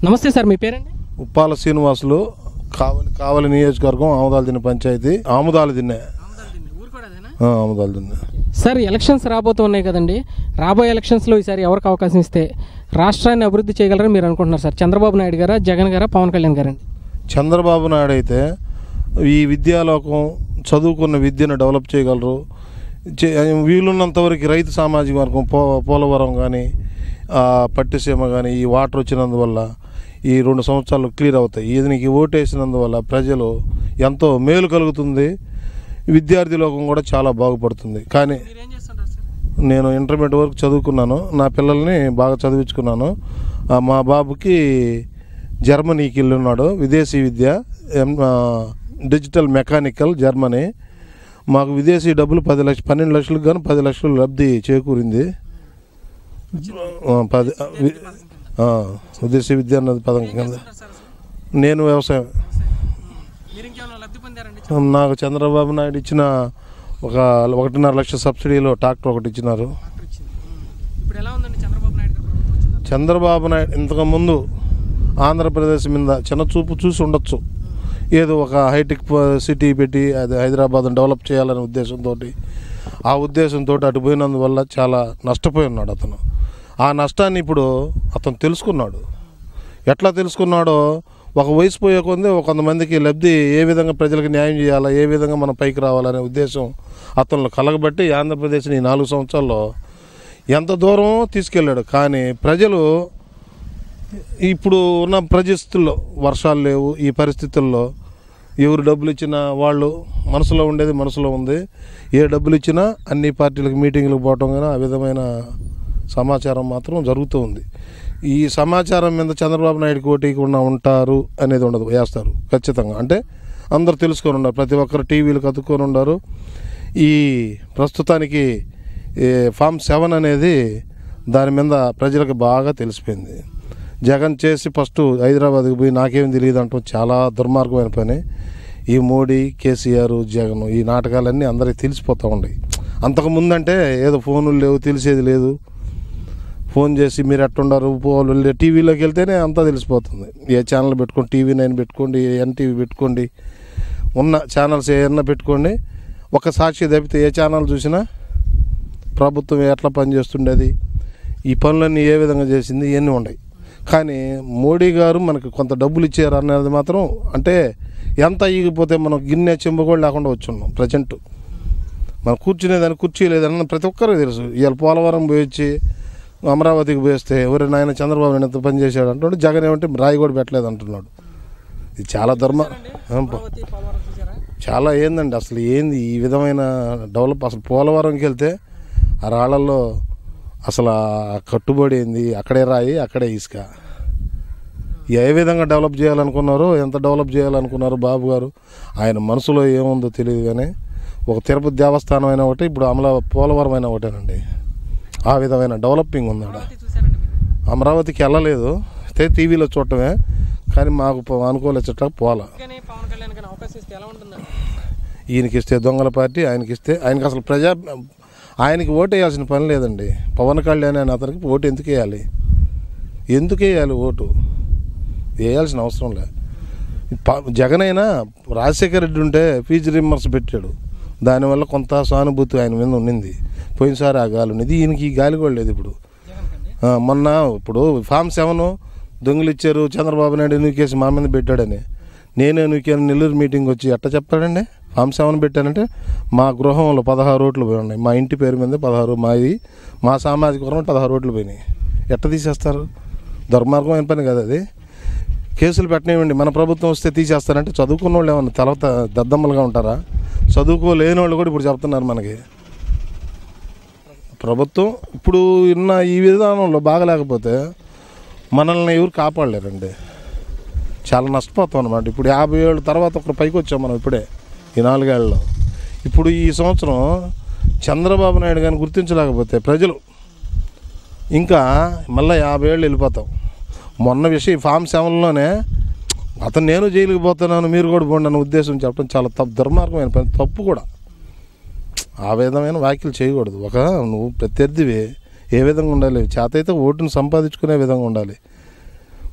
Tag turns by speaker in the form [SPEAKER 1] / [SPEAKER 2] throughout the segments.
[SPEAKER 1] నమస్తే సార్, మీ పేరండి?
[SPEAKER 2] ఉప్పాల శ్రీనివాసులు, కావలి నియోజకవర్గం, ఆముదాల దిన్నె పంచాయతీ. ఆముదాల దిన్నె.
[SPEAKER 1] సార్, ఎలక్షన్స్ రాబోతున్నాయి కదండి. రాబోయే ఎలక్షన్స్లో ఈసారి ఎవరికి అవకాశం ఇస్తే రాష్ట్రాన్ని అభివృద్ధి చేయగలరని మీరు అనుకుంటున్నారు సార్? చంద్రబాబు నాయుడు గారా, జగన్ గారా, పవన్ కళ్యాణ్ గారండి?
[SPEAKER 2] చంద్రబాబు నాయుడు అయితే ఈ విద్యాలోకం, చదువుకున్న విద్యను డెవలప్ చేయగలరు. వీలున్నంత వరకు రైతు సామాజిక వర్గం, పోలవరం కానీ, పట్టిసీమ కానీ, ఈ వాటర్ వచ్చినందువల్ల ఈ 2 సంవత్సరాలు క్లియర్ అవుతాయి. ఈయనకి ఓటేసినందువల్ల ప్రజలు ఎంతో మేలు కలుగుతుంది. విద్యార్థి లోకం కూడా చాలా బాగుపడుతుంది. కానీ నేను ఇంటర్మీడియట్ వరకు చదువుకున్నాను. నా పిల్లల్ని బాగా చదివించుకున్నాను. మా బాబుకి జర్మనీకి వెళ్ళున్నాడు, విదేశీ విద్య, డిజిటల్ మెకానికల్, జర్మనీ. మాకు విదేశీ డబ్బులు 12 లక్షలకు కానీ 10 లక్షలు లబ్ధి చేకూరింది. విదేశీ విద్య అన్నది పదం కింద. నేను వ్యవసాయం. నాకు చంద్రబాబు నాయుడు ఇచ్చిన 1.5 లక్ష సబ్సిడీలో ట్రాక్టర్ ఒకటి ఇచ్చినారు. చంద్రబాబు నాయుడు ఇంతకుముందు ఆంధ్రప్రదేశ్ మీద చిన్న చూపు చూసి ఉండొచ్చు. ఏదో ఒక హైటెక్ సిటీ పెట్టి అది హైదరాబాద్ని డెవలప్ చేయాలనే ఉద్దేశంతో, ఆ ఉద్దేశంతో అటు పోయినందువల్ల చాలా నష్టపోయి ఉన్నాడు అతను. ఆ నష్టాన్ని ఇప్పుడు అతను తెలుసుకున్నాడు. ఎట్లా తెలుసుకున్నాడో, ఒక వయసు పోయే కొంది కొంతమందికి లబ్ధి ఏ విధంగా ప్రజలకు న్యాయం చేయాలా, ఏ విధంగా మనం పైకి రావాలనే ఉద్దేశం అతను కలగబట్టి ఆంధ్రప్రదేశ్ని 4 సంవత్సరాల్లో ఎంత దూరం తీసుకెళ్ళాడు. కానీ ప్రజలు ఇప్పుడు ఉన్న పరిస్థితుల్లో, వర్షాలు లేవు, ఈ పరిస్థితుల్లో ఎవరు డబ్బులు ఇచ్చినా వాళ్ళు మనసులో ఉండేది మనసులో ఉంది. ఏ డబ్బులు ఇచ్చినా అన్ని పార్టీలకు మీటింగ్లకు పోవటం కానీ ఆ విధమైన సమాచారం మాత్రం జరుగుతూ ఉంది. ఈ సమాచారం మీద చంద్రబాబు నాయుడుకి ఓటీకుండా ఉంటారు అనేది ఉండదు, వేస్తారు ఖచ్చితంగా. అంటే అందరూ తెలుసుకొని ఉన్నారు, ప్రతి ఒక్కరు టీవీలు కతుక్కొని ఉన్నారు. ఈ ప్రస్తుతానికి ఫామ్ 7 అనేది దాని మీద ప్రజలకు బాగా తెలిసిపోయింది. జగన్ చేసి ఫస్ట్ హైదరాబాద్కి పోయి నాకేం తెలియదు అంటాం చాలా దుర్మార్గమైన పని. ఈ మోడీ, కేసీఆర్, జగన్ ఈ నాటకాలన్నీ అందరికీ తెలిసిపోతూ ఉన్నాయి. అంతకుముందంటే ఏదో ఫోన్లు లేవు, తెలిసేది లేదు. ఫోన్ చేసి మీరు ఎట్టుండారు, టీవీలోకి వెళ్తేనే అంతా తెలిసిపోతుంది. ఏ ఛానల్ పెట్టుకోండి, TV9 పెట్టుకోండి, NTV పెట్టుకోండి, ఉన్న ఛానల్స్ ఏమన్నా పెట్టుకోండి. ఒక సాక్షి తప్పితే ఏ ఛానల్ చూసినా ప్రభుత్వం ఎట్లా పనిచేస్తుండేది, ఈ పనులన్నీ ఏ విధంగా చేసింది, ఇవన్నీ ఉన్నాయి. కానీ మోడీ గారు మనకు కొంత డబ్బులు ఇచ్చారు అనేది మాత్రం, అంటే ఎంత ఈగిపోతే మనం గిన్నె చెంబు కూడా లేకుండా వచ్చున్నాం. ప్రజెంట్ మనం కూర్చునేదాన్ని కుర్చీ లేదన్న ప్రతి ఒక్కరికి తెలుసు. ఇవాళ పోలవరం పోయి వచ్చి అమరావతికి పోస్తే ఎవరి నాయన చంద్రబాబు ఎంత పని చేశాడు అంటున్నాడు. జగన్ ఏమంటే రాయి కూడా పెట్టలేదు అంటున్నాడు. ఇది చాలా చాలా ఏందండి అసలు, ఏంది ఈ విధమైన డెవలప్. అసలు పోలవరంకి వెళ్తే ఆ రాళ్లలో అసలు కట్టుబడి ఏంది, అక్కడే రాయి అక్కడే ఇసుక. ఏ విధంగా డెవలప్ చేయాలనుకున్నారో, ఎంత డెవలప్ చేయాలనుకున్నారో బాబు గారు, ఆయన మనసులో ఏముందో తెలియదు. కానీ ఒక తిరుపతి దేవస్థానం అయినా ఒకటి, ఇప్పుడు పోలవరం అయినా ఒకటేనండి. ఆ విధమైన డెవలపింగ్ ఉందాడ. అమరావతికి వెళ్ళలేదు, టీవీలో చూడటమే. కానీ మాకు అనుకోలేచట పోలా. ఈయనకి ఇస్తే దొంగల పార్టీ, ఆయనకి అసలు ఆయనకి ఓటు వేయాల్సిన పని లేదండి. పవన్ కళ్యాణ్ అని అతనికి ఓటు ఎందుకు వేయాలి ఓటు వేయాల్సిన అవసరం లే. జగన్ అయినా రాజశేఖర రెడ్డి ఉంటే ఫీజు రిమర్స్ పెట్టాడు, దానివల్ల కొంత సానుభూతి ఆయన మీద ఉండింది. పోయినసారి ఆ గాలి ఉన్నది, ఈయనకి ఈ గాలి కూడా లేదు. ఇప్పుడు మొన్న ఇప్పుడు ఫామ్ 7 దొంగలు ఇచ్చారు, చంద్రబాబు నాయుడు నూకేసి మా మీద పెట్టాడని. నేనే నూకాను, నెల్లూరు మీటింగ్ వచ్చి ఎట్ట చెప్తాడండి. ఫామ్ 7 పెట్టానంటే మా గృహంలో 16 ఓట్లు పోయి ఉన్నాయి. మా ఇంటి పేరు మీద 16, మా సామాజిక వర్గం 16 ఓట్లు పోయినాయి. ఎట్ట తీసేస్తారు? దుర్మార్గమైన పని కదా అది. కేసులు పెట్టనివ్వండి, మన ప్రభుత్వం వస్తే తీసేస్తారంటే చదువుకున్న వాళ్ళు ఏమన్నా తర్వాత దద్దమ్మలుగా ఉంటారా? చదువుకోలేని వాళ్ళు కూడా ఇప్పుడు చెప్తున్నారు మనకి. ప్రభుత్వం ఇప్పుడు ఉన్న ఈ విధానంలో బాగలేకపోతే మనల్ని ఎవరు కాపాడలేరండి. చాలా నష్టపోతాం అన్నమాట. ఇప్పుడు 50 ఏళ్ళ తర్వాత ఒకరు పైకి వచ్చాం మనం ఇప్పుడే ఈ 4 ఏళ్ళలో. ఇప్పుడు ఈ సంవత్సరం చంద్రబాబు నాయుడు గారిని గుర్తించలేకపోతే ప్రజలు ఇంకా మళ్ళీ 50 ఏళ్ళు వెళ్ళిపోతాం. మొన్న విషయం ఫామ్ 7లోనే అతను నేను జైలుకి పోతున్నాను మీరు కూడా పోండి అన్న ఉద్దేశం చెప్పడం చాలా దుర్మార్గమైన పని, తప్పు కూడా. ఆ విధమైన వ్యాఖ్యలు చేయకూడదు. నువ్వు ప్రత్యర్థివి ఏ విధంగా ఉండాలి, చేతైతే ఓటును సంపాదించుకునే విధంగా ఉండాలి.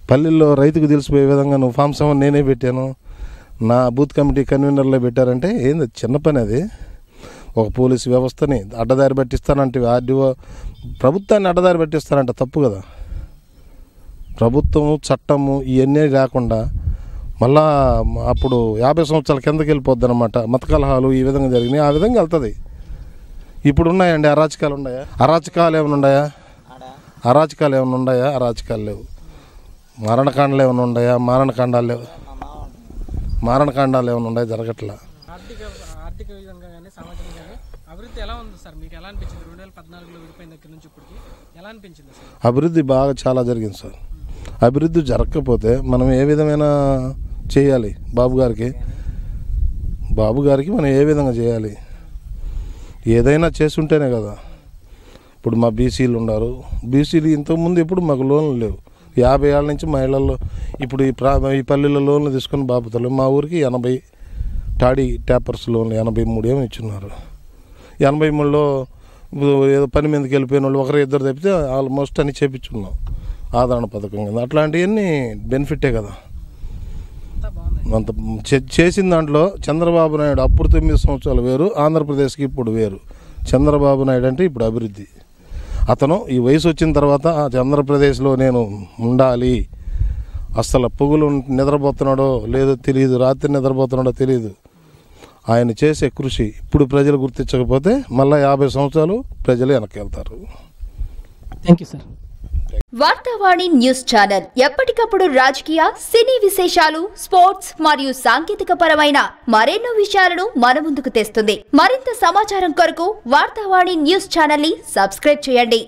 [SPEAKER 2] పల్లెల్లో రైతుకు తెలిసిపోయే విధంగా నువ్వు ఫామ్ 7 నేనే పెట్టాను, నా బూత్ కమిటీ కన్వీనర్లో పెట్టారంటే ఏంది చిన్న పని అది. ఒక పోలీసు వ్యవస్థని అడ్డదారి పట్టిస్తానంటే ఆర్డీఓ ప్రభుత్వాన్ని అడ్డదారి పట్టిస్తానంటే తప్పు కదా. ప్రభుత్వము చట్టము ఇవన్నీ లేకుండా మళ్ళా అప్పుడు 50 సంవత్సరాల కిందకి వెళ్ళిపోద్ది అనమాట. మత కలహాలు ఈ విధంగా జరిగినాయి, ఆ విధంగా వెళ్తుంది. ఇప్పుడు ఉన్నాయండి అరాచకాలు ఉన్నాయా? అరాచకాలు ఏమైనా ఉన్నాయా? అరాచకాలు లేవు. మారణకాండాలు ఏమైనా ఉన్నాయా? మారణకాండాలు లేవు. మారణకాండాలు ఏమైనా ఉన్నాయా? జరగట్లా.
[SPEAKER 1] ఆర్థిక విధంగా కానీ సామాజికంగా అభివృద్ధి ఎలా ఉంది సార్? మీకు ఎలా అనిపించింది 2014లో విడిపోయిన దగ్గర నుంచి ఇప్పటికి ఎలా అనిపించింది సార్?
[SPEAKER 2] అభివృద్ధి బాగా చాలా జరిగింది సార్. అభివృద్ధి జరగకపోతే మనం ఏ విధమైన చేయాలి? బాబు గారికి మనం ఏ విధంగా చేయాలి? ఏదైనా చేస్తుంటేనే కదా. ఇప్పుడు మా బీసీలు ఉన్నారు, బీసీలు ఇంతకుముందు ఇప్పుడు మాకు లోన్లు లేవు. 50 ఏళ్ళ నుంచి మా ఇళ్లలో ఇప్పుడు ఈ పల్లెల్లో లోన్లు తీసుకుని బాపుతలు. మా ఊరికి 80 టాడీ ట్యాపర్స్ లోన్లు 83 ఏమో ఇచ్చున్నారు. 83లో ఏదో పని మీదకి వెళ్ళిపోయిన వాళ్ళు 1-2 తప్పితే ఆల్మోస్ట్ అని చేపించుకున్నాం ఆదరణ పథకం కింద. అట్లాంటివన్నీ బెనిఫిటే కదా. అంత చేసిన దాంట్లో చంద్రబాబు నాయుడు అప్పుడు 9 సంవత్సరాలు వేరు, ఆంధ్రప్రదేశ్కి ఇప్పుడు వేరు. చంద్రబాబు నాయుడు అంటే ఇప్పుడు అభివృద్ధి. అతను ఈ వయసు వచ్చిన తర్వాత ఆంధ్రప్రదేశ్లో నేను ఉండాలి, అసలు పొగులు నిద్రపోతున్నాడో లేదో తెలియదు, రాత్రి నిద్రపోతున్నాడో తెలియదు. ఆయన చేసే కృషి ఇప్పుడు ప్రజలు గుర్తించకపోతే మళ్ళీ 50 సంవత్సరాలు ప్రజలు వెనక్కి వెళ్తారు.
[SPEAKER 1] Thank you sir.
[SPEAKER 3] Vartavani news channel ఎప్పటికప్పుడు రాజకీయ, సినీ విశేషాలు, స్పోర్ట్స్ మరియు సాంకేతిక పరమైన మరెన్నో విషయాలను మన ముందుకు తెస్తుంది. మరింత సమాచారం కొరకు వార్తావాణి న్యూస్ ఛానల్ ని సబ్స్క్రైబ్ చేయండి.